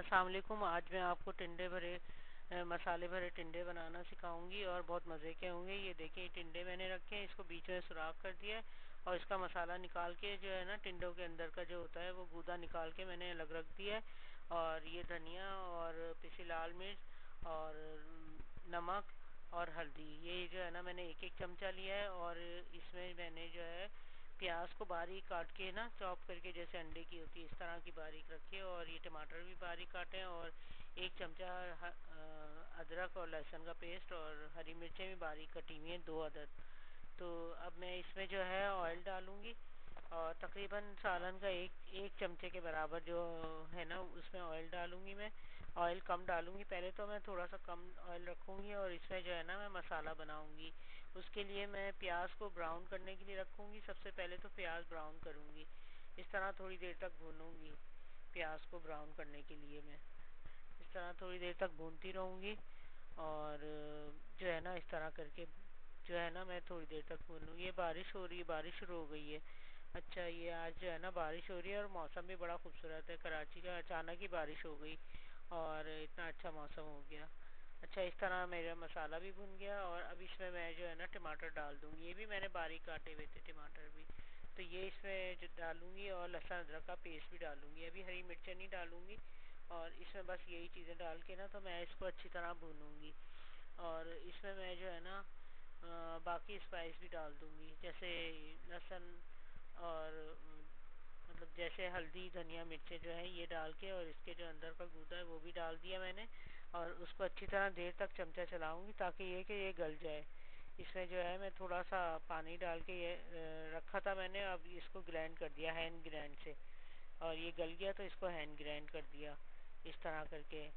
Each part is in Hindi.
अस्सलाम वालेकुम। आज मैं आपको टिंडे भरे मसाले भरे टिंडे बनाना सिखाऊंगी और बहुत मज़े के होंगे। ये देखिए टिंडे मैंने रखे हैं, इसको बीच में सुराख कर दिया है और इसका मसाला निकाल के जो है ना टिंडों के अंदर का जो होता है वो गूदा निकाल के मैंने अलग रख दिया है। और ये धनिया और पिसी लाल मिर्च और नमक और हल्दी, ये जो है ना मैंने एक एक चमचा लिया है। और इसमें मैंने जो है प्याज को बारीक काट के ना चॉप करके, जैसे अंडे की होती है इस तरह की बारीक रखी है। और ये टमाटर भी बारीक काटे हैं और एक चमचा अदरक और लहसुन का पेस्ट और हरी मिर्चें भी बारीक कटी हुई हैं 2 अदद। तो अब मैं इसमें जो है ऑयल डालूंगी और तकरीबन सालन का एक चमचे के बराबर जो है ना उसमें ऑयल डालूंगी मैं। ऑयल कम डालूंगी, पहले तो मैं थोड़ा सा कम ऑयल रखूंगी और इसमें जो है ना मैं मसाला बनाऊंगी। उसके लिए मैं प्याज को ब्राउन करने के लिए रखूंगी। सबसे पहले तो प्याज ब्राउन करूंगी, इस तरह थोड़ी देर तक भूनूंगी। प्याज को ब्राउन करने के लिए मैं इस तरह थोड़ी देर तक भूनती रहूंगी। और जो है ना इस तरह करके जो है ना मैं थोड़ी देर तक भून लूँगी। ये बारिश हो रही है, बारिश शुरू हो गई है। अच्छा, ये आज जो है ना बारिश हो रही है और मौसम भी बड़ा खूबसूरत है। कराची का अचानक ही बारिश हो गई और इतना अच्छा मौसम हो गया। अच्छा, इस तरह मेरा मसाला भी भुन गया और अब इसमें मैं जो है ना टमाटर डाल दूँगी। ये भी मैंने बारीक काटे हुए थे टमाटर भी, तो ये इसमें डालूँगी और लहसुन अदरक का पेस्ट भी डालूँगी। अभी हरी मिर्चें नहीं डालूँगी और इसमें बस यही चीज़ें डाल के ना तो मैं इसको अच्छी तरह भूनूँगी। और इसमें मैं जो है ना बाकी स्पाइस भी डाल दूँगी, जैसे लहसुन और मतलब जैसे हल्दी धनिया मिर्चें जो है ये डाल के, और इसके जो अंदर का गूदा है वो भी डाल दिया मैंने। और उसको अच्छी तरह देर तक चमचा चलाऊँगी ताकि ये कि ये गल जाए। इसमें जो है मैं थोड़ा सा पानी डाल के ये रखा था मैंने, अब इसको ग्राइंड कर दिया हैंड ग्राइंड से। और ये गल गया तो इसको हैंड ग्राइंड कर दिया इस तरह करके।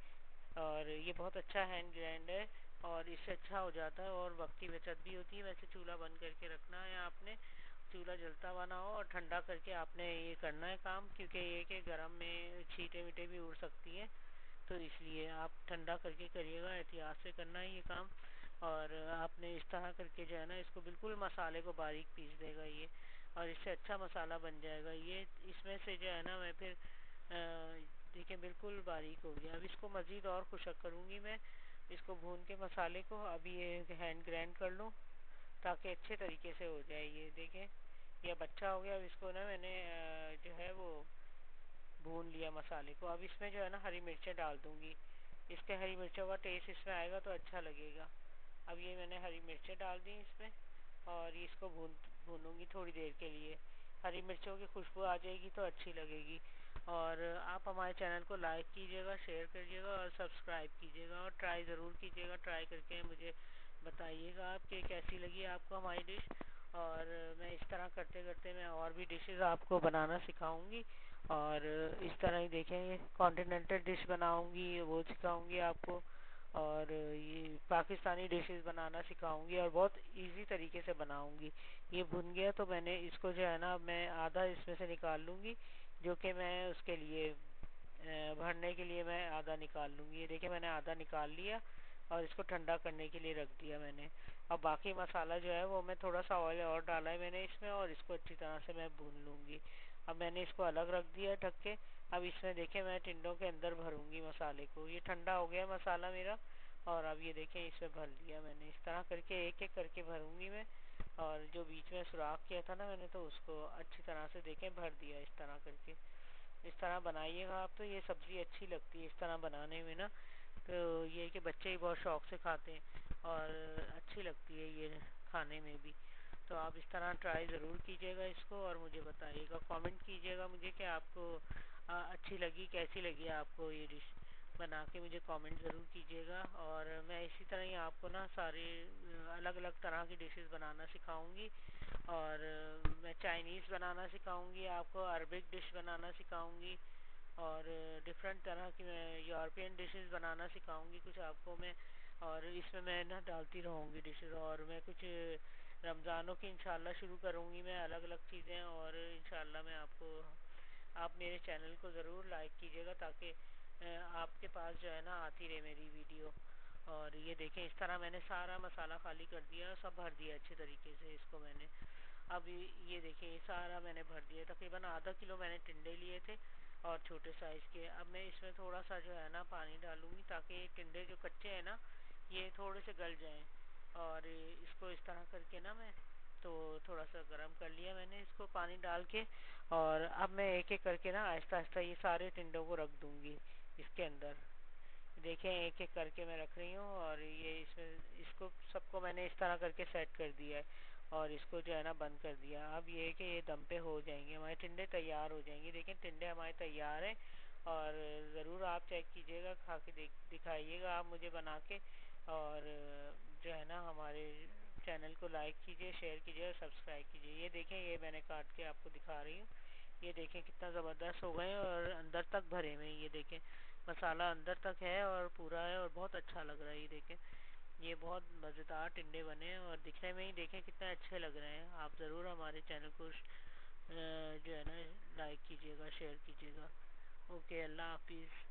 और ये बहुत अच्छा हैंड ग्राइंड है और इससे अच्छा हो जाता है और वक्त की बचत भी होती है। वैसे चूल्हा बंद करके रखना है आपने, चूल्हा जलता हुआ ना हो, और ठंडा करके आपने ये करना है काम, क्योंकि ये कि गर्म में छींटे वीटे भी उड़ सकती हैं। तो इसलिए आप ठंडा करके करिएगा, एहतियात से करना है ये काम। और आपने इस तरह करके जो है ना इसको बिल्कुल मसाले को बारीक पीस देगा ये, और इससे अच्छा मसाला बन जाएगा ये। इसमें से जो है ना मैं फिर देखिए बिल्कुल बारीक हो गया। अब इसको मज़ीद और खुशक करूँगी मैं, इसको भून के मसाले को। अभी ये हैंड ग्राइंड कर लूँ ताकि अच्छे तरीके से हो जाए। ये देखें ये अब अच्छा हो गया। अब इसको ना मैंने जो है वो भून लिया मसाले को। अब इसमें जो है ना हरी मिर्चें डाल दूँगी, इसके हरी मिर्चों का टेस्ट इसमें आएगा तो अच्छा लगेगा। अब ये मैंने हरी मिर्चें डाल दी इसमें और इसको भूनूंगी थोड़ी देर के लिए। हरी मिर्चों की खुशबू आ जाएगी तो अच्छी लगेगी। और आप हमारे चैनल को लाइक कीजिएगा, शेयर करिएगा और सब्सक्राइब कीजिएगा और ट्राई ज़रूर कीजिएगा। ट्राई करके मुझे बताइएगा आप कि कैसी लगी आपको हमारी डिश। और मैं इस तरह करते करते मैं और भी डिशेस आपको बनाना सिखाऊंगी। और इस तरह ही देखें कॉन्टिनेंटल डिश बनाऊंगी, वो सिखाऊंगी आपको। और ये पाकिस्तानी डिशेस बनाना सिखाऊंगी और बहुत इजी तरीके से बनाऊंगी। ये भुन गया तो मैंने इसको जो है ना मैं आधा इसमें से निकाल लूँगी, जो कि मैं उसके लिए भरने के लिए मैं आधा निकाल लूँगी। ये देखिए मैंने आधा निकाल लिया और इसको ठंडा करने के लिए रख दिया मैंने। अब बाकी मसाला जो है वो मैं थोड़ा सा ऑयल और डाला है मैंने इसमें, और इसको अच्छी तरह से मैं भून लूँगी। अब मैंने इसको अलग रख दिया है ढक के। अब इसमें देखें मैं टिंडों के अंदर भरूंगी मसाले को। ये ठंडा हो गया मसाला मेरा और अब ये देखें इसमें भर लिया मैंने। इस तरह करके एक एक करके भरूंगी मैं। और जो बीच में सुराख किया था ना मैंने, तो उसको अच्छी तरह से देखें भर दिया इस तरह करके। इस तरह बनाइएगा आप, तो ये सब्ज़ी अच्छी लगती है इस तरह बनाने में ना। तो ये है कि बच्चे ही बहुत शौक से खाते हैं और अच्छी लगती है ये खाने में भी। तो आप इस तरह ट्राई ज़रूर कीजिएगा इसको और मुझे बताइएगा, कमेंट कीजिएगा मुझे कि आपको अच्छी लगी, कैसी लगी आपको ये डिश। बना के मुझे कमेंट ज़रूर कीजिएगा। और मैं इसी तरह ही आपको ना सारे अलग अलग तरह की डिशेस बनाना सिखाऊंगी। और मैं चाइनीज़ बनाना सिखाऊंगी आपको, अरबिक डिश बनाना सिखाऊंगी और डिफरेंट तरह की मैं यूरोपियन डिशेस बनाना सिखाऊंगी कुछ आपको मैं। और इसमें मैं ना डालती रहूँगी डिशेस। और मैं कुछ रमज़ानों की इंशाल्लाह शुरू करूँगी मैं अलग अलग चीज़ें। और इंशाल्लाह मैं आपको, आप मेरे चैनल को ज़रूर लाइक कीजिएगा ताकि आपके पास जो है ना आती रहे मेरी वीडियो। और ये देखें इस तरह मैंने सारा मसाला खाली कर दिया, सब भर दिया अच्छे तरीके से इसको मैंने। अब ये देखिए ये सारा मैंने भर दिया। तकरीबन आधा किलो मैंने टिंडे लिए थे और छोटे साइज़ के। अब मैं इसमें थोड़ा सा जो है ना पानी डालूंगी ताकि ये टिंडे जो कच्चे हैं ना ये थोड़े से गल जाएं। और इसको इस तरह करके ना मैं तो थोड़ा सा गर्म कर लिया मैंने इसको पानी डाल के। और अब मैं एक एक करके ना आहिस्ता आहिस्ता ये सारे टिंडों को रख दूंगी इसके अंदर। देखें एक एक करके मैं रख रही हूँ और ये इसमें इसको सबको मैंने इस तरह करके सेट कर दिया है। और इसको जो है ना बंद कर दिया। अब ये है कि ये दम पे हो जाएंगे, हमारे टिंडे तैयार हो जाएंगे। देखें टिंडे हमारे तैयार हैं। और ज़रूर आप चेक कीजिएगा, खा के दिखाइएगा आप मुझे बना के। और जो है ना हमारे चैनल को लाइक कीजिए, शेयर कीजिए और सब्सक्राइब कीजिए। ये देखें ये मैंने काट के आपको दिखा रही हूँ। ये देखें कितना ज़बरदस्त हो गए और अंदर तक भरे हुए हैं। ये देखें मसाला अंदर तक है और पूरा है और बहुत अच्छा लग रहा है। ये देखें ये बहुत मज़ेदार टिंडे बने हैं और दिखने में ही देखें कितने अच्छे लग रहे हैं। आप ज़रूर हमारे चैनल को जो है ना लाइक कीजिएगा, शेयर कीजिएगा। ओके, अल्लाह हाफिज़।